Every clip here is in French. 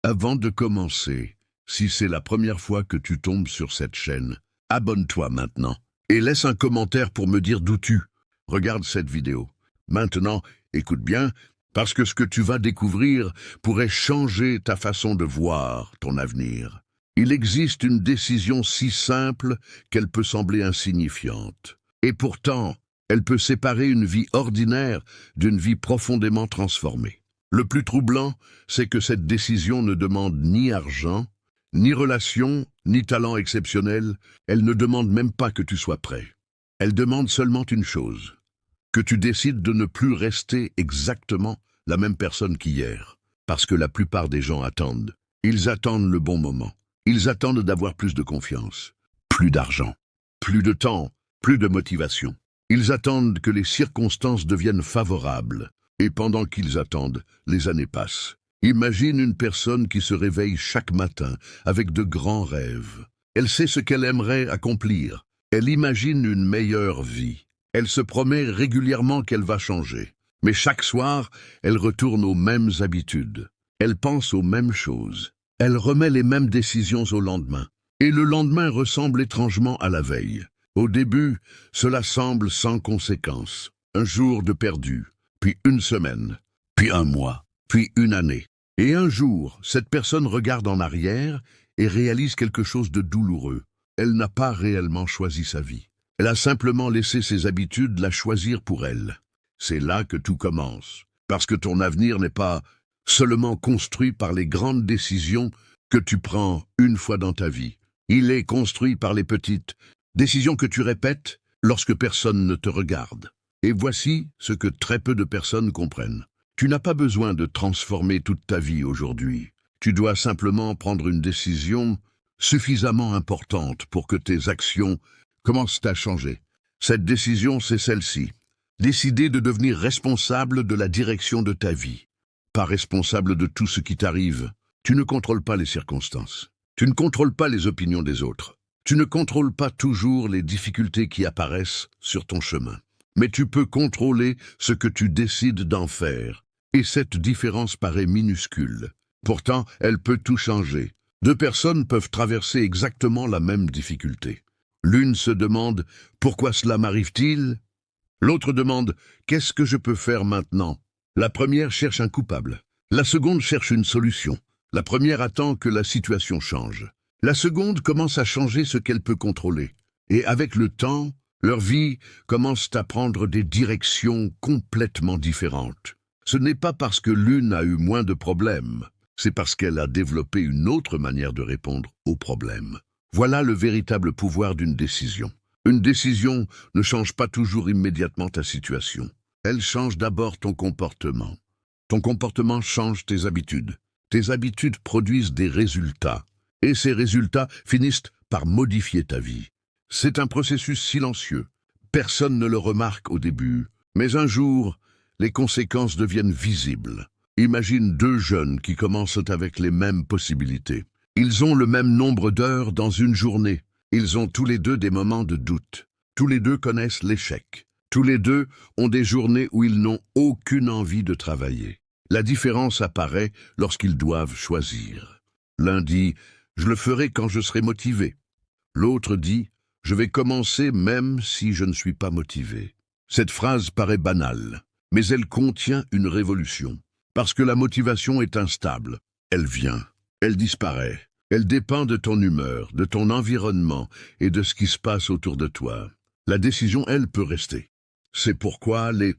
Avant de commencer, si c'est la première fois que tu tombes sur cette chaîne, abonne-toi maintenant et laisse un commentaire pour me dire d'où tu regardes cette vidéo. Maintenant, écoute bien, parce que ce que tu vas découvrir pourrait changer ta façon de voir ton avenir. Il existe une décision si simple qu'elle peut sembler insignifiante. Et pourtant, elle peut séparer une vie ordinaire d'une vie profondément transformée. Le plus troublant, c'est que cette décision ne demande ni argent, ni relation, ni talent exceptionnel. Elle ne demande même pas que tu sois prêt. Elle demande seulement une chose, que tu décides de ne plus rester exactement la même personne qu'hier. Parce que la plupart des gens attendent. Ils attendent le bon moment. Ils attendent d'avoir plus de confiance, plus d'argent, plus de temps, plus de motivation. Ils attendent que les circonstances deviennent favorables. Et pendant qu'ils attendent, les années passent. Imagine une personne qui se réveille chaque matin avec de grands rêves. Elle sait ce qu'elle aimerait accomplir. Elle imagine une meilleure vie. Elle se promet régulièrement qu'elle va changer. Mais chaque soir, elle retourne aux mêmes habitudes. Elle pense aux mêmes choses. Elle remet les mêmes décisions au lendemain. Et le lendemain ressemble étrangement à la veille. Au début, cela semble sans conséquence. Un jour de perdu, puis une semaine, puis un mois, puis une année. Et un jour, cette personne regarde en arrière et réalise quelque chose de douloureux. Elle n'a pas réellement choisi sa vie. Elle a simplement laissé ses habitudes la choisir pour elle. C'est là que tout commence. Parce que ton avenir n'est pas seulement construit par les grandes décisions que tu prends une fois dans ta vie. Il est construit par les petites décisions que tu répètes lorsque personne ne te regarde. Et voici ce que très peu de personnes comprennent. Tu n'as pas besoin de transformer toute ta vie aujourd'hui. Tu dois simplement prendre une décision suffisamment importante pour que tes actions commencent à changer. Cette décision, c'est celle-ci. Décider de devenir responsable de la direction de ta vie. Pas responsable de tout ce qui t'arrive. Tu ne contrôles pas les circonstances. Tu ne contrôles pas les opinions des autres. Tu ne contrôles pas toujours les difficultés qui apparaissent sur ton chemin. Mais tu peux contrôler ce que tu décides d'en faire. Et cette différence paraît minuscule. Pourtant, elle peut tout changer. Deux personnes peuvent traverser exactement la même difficulté. L'une se demande « Pourquoi cela m'arrive-t-il » L'autre demande « Qu'est-ce que je peux faire maintenant ?» La première cherche un coupable. La seconde cherche une solution. La première attend que la situation change. La seconde commence à changer ce qu'elle peut contrôler. Et avec le temps, leur vie commence à prendre des directions complètement différentes. Ce n'est pas parce que l'une a eu moins de problèmes, c'est parce qu'elle a développé une autre manière de répondre aux problèmes. Voilà le véritable pouvoir d'une décision. Une décision ne change pas toujours immédiatement ta situation. Elle change d'abord ton comportement. Ton comportement change tes habitudes. Tes habitudes produisent des résultats. Et ces résultats finissent par modifier ta vie. C'est un processus silencieux. Personne ne le remarque au début. Mais un jour, les conséquences deviennent visibles. Imagine deux jeunes qui commencent avec les mêmes possibilités. Ils ont le même nombre d'heures dans une journée. Ils ont tous les deux des moments de doute. Tous les deux connaissent l'échec. Tous les deux ont des journées où ils n'ont aucune envie de travailler. La différence apparaît lorsqu'ils doivent choisir. L'un dit « Je le ferai quand je serai motivé ». L'autre dit « Je vais commencer même si je ne suis pas motivé ». Cette phrase paraît banale, mais elle contient une révolution. Parce que la motivation est instable. Elle vient, elle disparaît. Elle dépend de ton humeur, de ton environnement et de ce qui se passe autour de toi. La décision, elle, peut rester. C'est pourquoi les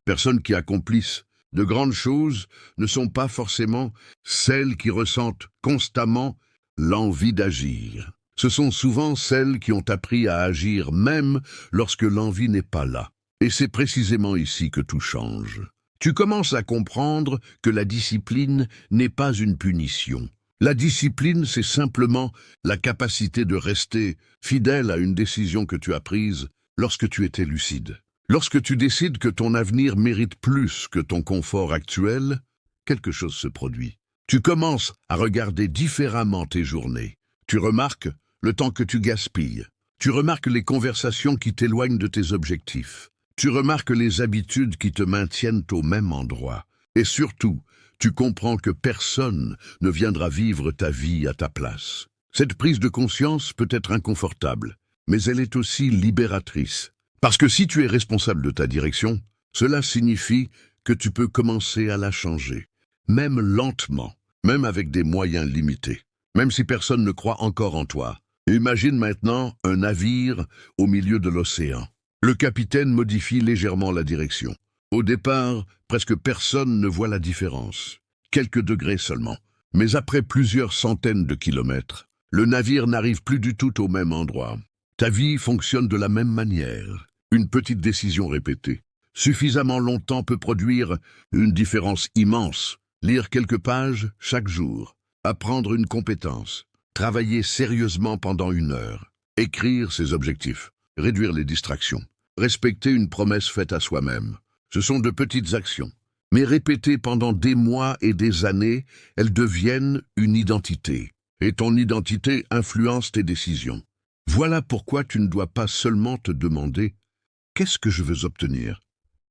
personnes qui accomplissent de grandes choses ne sont pas forcément celles qui ressentent constamment l'envie d'agir. Ce sont souvent celles qui ont appris à agir même lorsque l'envie n'est pas là. Et c'est précisément ici que tout change. Tu commences à comprendre que la discipline n'est pas une punition. La discipline, c'est simplement la capacité de rester fidèle à une décision que tu as prise lorsque tu étais lucide. Lorsque tu décides que ton avenir mérite plus que ton confort actuel, quelque chose se produit. Tu commences à regarder différemment tes journées. Tu remarques le temps que tu gaspilles. Tu remarques les conversations qui t'éloignent de tes objectifs. Tu remarques les habitudes qui te maintiennent au même endroit. Et surtout, Tu comprends que personne ne viendra vivre ta vie à ta place. Cette prise de conscience peut être inconfortable, mais elle est aussi libératrice. Parce que si tu es responsable de ta direction, cela signifie que tu peux commencer à la changer, même lentement, même avec des moyens limités, même si personne ne croit encore en toi. Imagine maintenant un navire au milieu de l'océan. Le capitaine modifie légèrement la direction. Au départ, presque personne ne voit la différence, quelques degrés seulement. Mais après plusieurs centaines de kilomètres, le navire n'arrive plus du tout au même endroit. Ta vie fonctionne de la même manière. Une petite décision répétée, suffisamment longtemps peut produire une différence immense. Lire quelques pages chaque jour, apprendre une compétence, travailler sérieusement pendant 1 heure, écrire ses objectifs, réduire les distractions, respecter une promesse faite à soi-même. Ce sont de petites actions, mais répétées pendant des mois et des années, elles deviennent une identité. Et ton identité influence tes décisions. Voilà pourquoi tu ne dois pas seulement te demander « Qu'est-ce que je veux obtenir ?»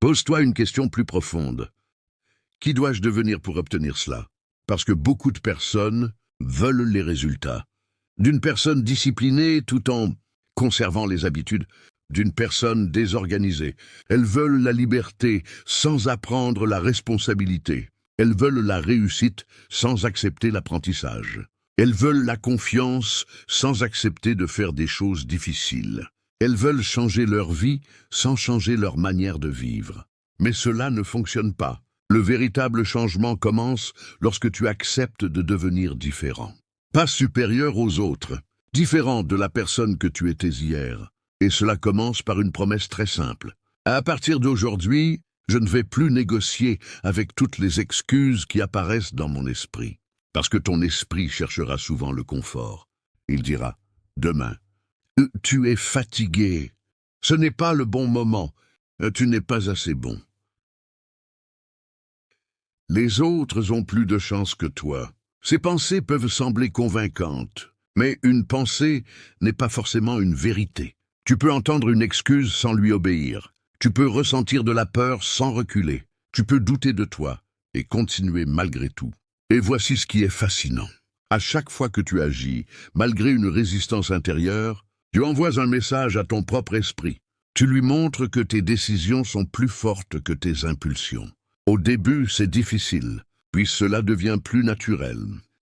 Pose-toi une question plus profonde. Qui dois-je devenir pour obtenir cela? Parce que beaucoup de personnes veulent les résultats. D'une personne disciplinée tout en conservant les habitudes, d'une personne désorganisée. Elles veulent la liberté sans apprendre la responsabilité. Elles veulent la réussite sans accepter l'apprentissage. Elles veulent la confiance sans accepter de faire des choses difficiles. Elles veulent changer leur vie sans changer leur manière de vivre. Mais cela ne fonctionne pas. Le véritable changement commence lorsque tu acceptes de devenir différent. Pas supérieur aux autres, différent de la personne que tu étais hier. Et cela commence par une promesse très simple. À partir d'aujourd'hui, je ne vais plus négocier avec toutes les excuses qui apparaissent dans mon esprit. Parce que ton esprit cherchera souvent le confort. Il dira, demain, tu es fatigué. Ce n'est pas le bon moment. Tu n'es pas assez bon. Les autres ont plus de chance que toi. Ces pensées peuvent sembler convaincantes, mais une pensée n'est pas forcément une vérité. Tu peux entendre une excuse sans lui obéir. Tu peux ressentir de la peur sans reculer. Tu peux douter de toi et continuer malgré tout. Et voici ce qui est fascinant. À chaque fois que tu agis, malgré une résistance intérieure, tu envoies un message à ton propre esprit. Tu lui montres que tes décisions sont plus fortes que tes impulsions. Au début, c'est difficile, puis cela devient plus naturel,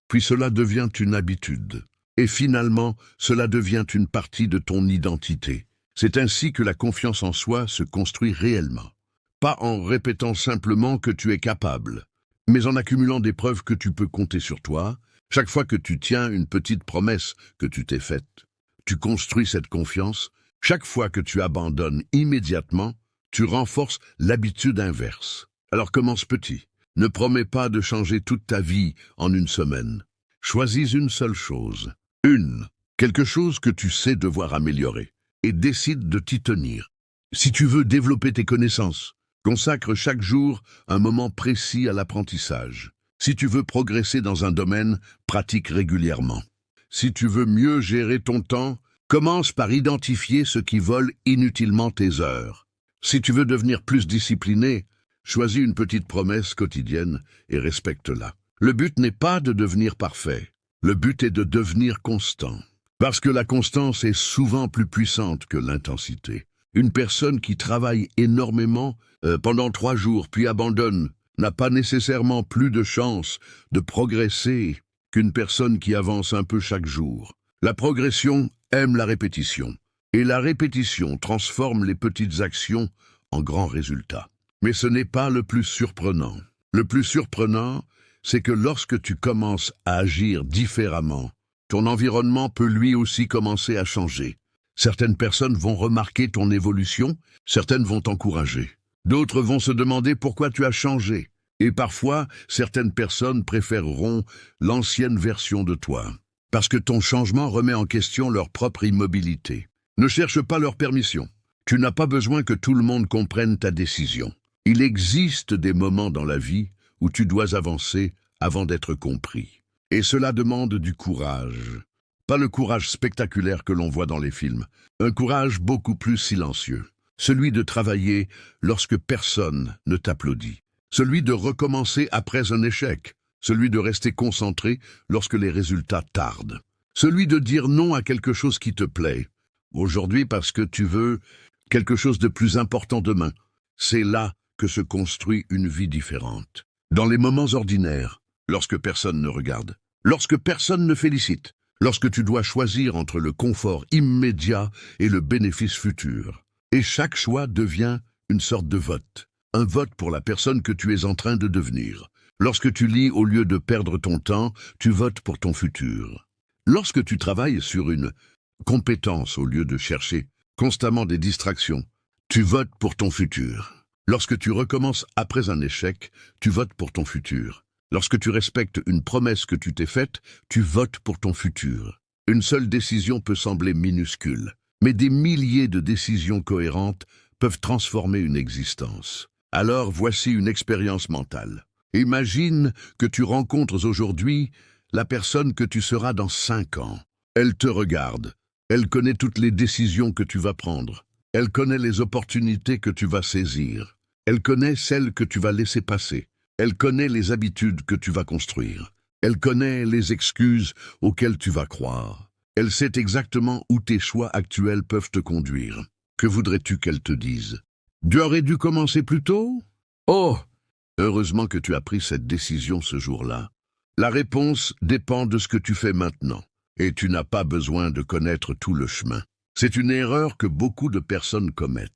puis cela devient une habitude. Et finalement, cela devient une partie de ton identité. C'est ainsi que la confiance en soi se construit réellement. Pas en répétant simplement que tu es capable, mais en accumulant des preuves que tu peux compter sur toi, chaque fois que tu tiens une petite promesse que tu t'es faite. Tu construis cette confiance. Chaque fois que tu abandonnes immédiatement, tu renforces l'habitude inverse. Alors commence petit. Ne promets pas de changer toute ta vie en 1 semaine. Choisis une seule chose. Quelque chose que tu sais devoir améliorer. Et décide de t'y tenir. Si tu veux développer tes connaissances, consacre chaque jour un moment précis à l'apprentissage. Si tu veux progresser dans un domaine, pratique régulièrement. Si tu veux mieux gérer ton temps, commence par identifier ce qui vole inutilement tes heures. Si tu veux devenir plus discipliné, choisis une petite promesse quotidienne et respecte-la. Le but n'est pas de devenir parfait. Le but est de devenir constant. Parce que la constance est souvent plus puissante que l'intensité. Une personne qui travaille énormément pendant 3 jours puis abandonne n'a pas nécessairement plus de chance de progresser qu'une personne qui avance un peu chaque jour. La progression aime la répétition. Et la répétition transforme les petites actions en grands résultats. Mais ce n'est pas le plus surprenant. Le plus surprenant, c'est que lorsque tu commences à agir différemment, ton environnement peut lui aussi commencer à changer. Certaines personnes vont remarquer ton évolution, certaines vont t'encourager. D'autres vont se demander pourquoi tu as changé. Et parfois, certaines personnes préféreront l'ancienne version de toi. Parce que ton changement remet en question leur propre immobilité. Ne cherche pas leur permission. Tu n'as pas besoin que tout le monde comprenne ta décision. Il existe des moments dans la vie où tu dois avancer avant d'être compris. Et cela demande du courage. Pas le courage spectaculaire que l'on voit dans les films. Un courage beaucoup plus silencieux. Celui de travailler lorsque personne ne t'applaudit. celui de recommencer après un échec, celui de rester concentré lorsque les résultats tardent, celui de dire non à quelque chose qui te plaît, aujourd'hui parce que tu veux quelque chose de plus important demain. C'est là que se construit une vie différente. Dans les moments ordinaires, lorsque personne ne regarde, lorsque personne ne félicite, lorsque tu dois choisir entre le confort immédiat et le bénéfice futur. Et chaque choix devient une sorte de vote. Un vote pour la personne que tu es en train de devenir. Lorsque tu lis au lieu de perdre ton temps, tu votes pour ton futur. Lorsque tu travailles sur une compétence au lieu de chercher constamment des distractions, tu votes pour ton futur. Lorsque tu recommences après un échec, tu votes pour ton futur. Lorsque tu respectes une promesse que tu t'es faite, tu votes pour ton futur. Une seule décision peut sembler minuscule, mais des milliers de décisions cohérentes peuvent transformer une existence. Alors voici une expérience mentale. Imagine que tu rencontres aujourd'hui la personne que tu seras dans 5 ans. Elle te regarde. Elle connaît toutes les décisions que tu vas prendre. Elle connaît les opportunités que tu vas saisir. Elle connaît celles que tu vas laisser passer. Elle connaît les habitudes que tu vas construire. Elle connaît les excuses auxquelles tu vas croire. Elle sait exactement où tes choix actuels peuvent te conduire. Que voudrais-tu qu'elle te dise? Tu aurais dû commencer plus tôt? Oh! Heureusement que tu as pris cette décision ce jour-là. La réponse dépend de ce que tu fais maintenant. Et tu n'as pas besoin de connaître tout le chemin. C'est une erreur que beaucoup de personnes commettent.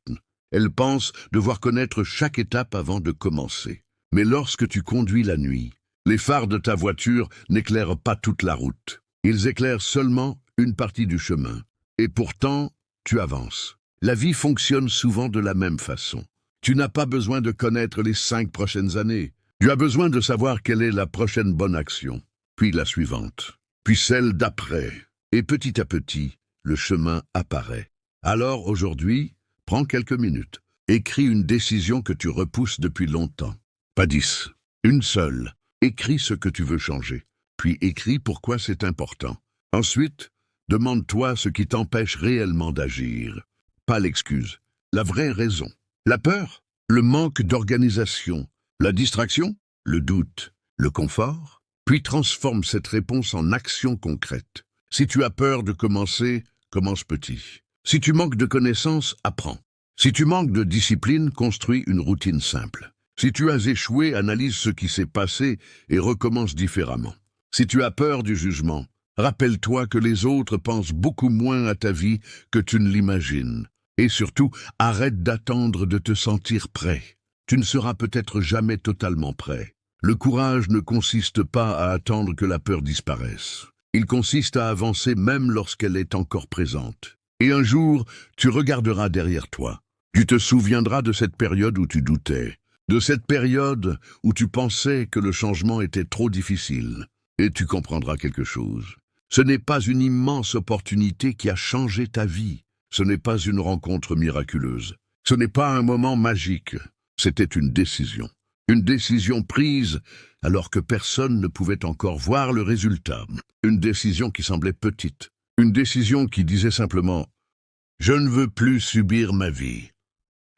Elles pensent devoir connaître chaque étape avant de commencer. Mais lorsque tu conduis la nuit, les phares de ta voiture n'éclairent pas toute la route. Ils éclairent seulement une partie du chemin. Et pourtant, tu avances. La vie fonctionne souvent de la même façon. Tu n'as pas besoin de connaître les 5 prochaines années. Tu as besoin de savoir quelle est la prochaine bonne action, puis la suivante, puis celle d'après. Et petit à petit, le chemin apparaît. Alors aujourd'hui, prends quelques minutes. Écris une décision que tu repousses depuis longtemps. Pas 10, une seule. Écris ce que tu veux changer. Puis écris pourquoi c'est important. Ensuite, demande-toi ce qui t'empêche réellement d'agir. Pas l'excuse, la vraie raison. La peur, le manque d'organisation, la distraction, le doute, le confort. Puis transforme cette réponse en action concrète. Si tu as peur de commencer, commence petit. Si tu manques de connaissances, apprends. Si tu manques de discipline, construis une routine simple. Si tu as échoué, analyse ce qui s'est passé et recommence différemment. Si tu as peur du jugement, rappelle-toi que les autres pensent beaucoup moins à ta vie que tu ne l'imagines. Et surtout, arrête d'attendre de te sentir prêt. Tu ne seras peut-être jamais totalement prêt. Le courage ne consiste pas à attendre que la peur disparaisse. Il consiste à avancer même lorsqu'elle est encore présente. Et un jour, tu regarderas derrière toi. Tu te souviendras de cette période où tu doutais. De cette période où tu pensais que le changement était trop difficile. Et tu comprendras quelque chose. Ce n'est pas une immense opportunité qui a changé ta vie. Ce n'est pas une rencontre miraculeuse. Ce n'est pas un moment magique. C'était une décision. Une décision prise alors que personne ne pouvait encore voir le résultat. Une décision qui semblait petite. Une décision qui disait simplement « Je ne veux plus subir ma vie.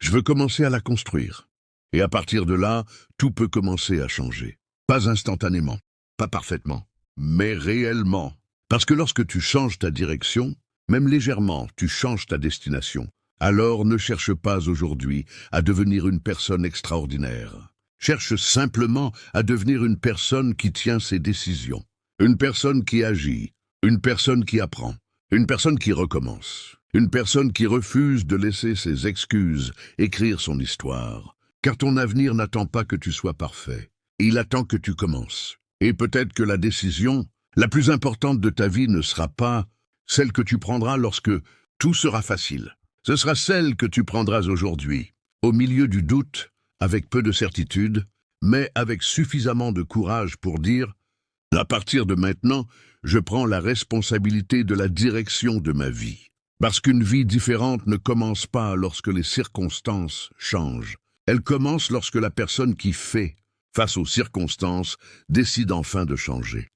Je veux commencer à la construire. » Et à partir de là, tout peut commencer à changer. Pas instantanément, pas parfaitement, mais réellement. Parce que lorsque tu changes ta direction, même légèrement, tu changes ta destination. Alors ne cherche pas aujourd'hui à devenir une personne extraordinaire. Cherche simplement à devenir une personne qui tient ses décisions. Une personne qui agit. Une personne qui apprend. Une personne qui recommence. Une personne qui refuse de laisser ses excuses écrire son histoire. Car ton avenir n'attend pas que tu sois parfait. Il attend que tu commences. Et peut-être que la décision la plus importante de ta vie ne sera pas celle que tu prendras lorsque tout sera facile. Ce sera celle que tu prendras aujourd'hui, au milieu du doute, avec peu de certitude, mais avec suffisamment de courage pour dire « À partir de maintenant, je prends la responsabilité de la direction de ma vie. » Parce qu'une vie différente ne commence pas lorsque les circonstances changent. Elle commence lorsque la personne qui fait, face aux circonstances, décide enfin de changer.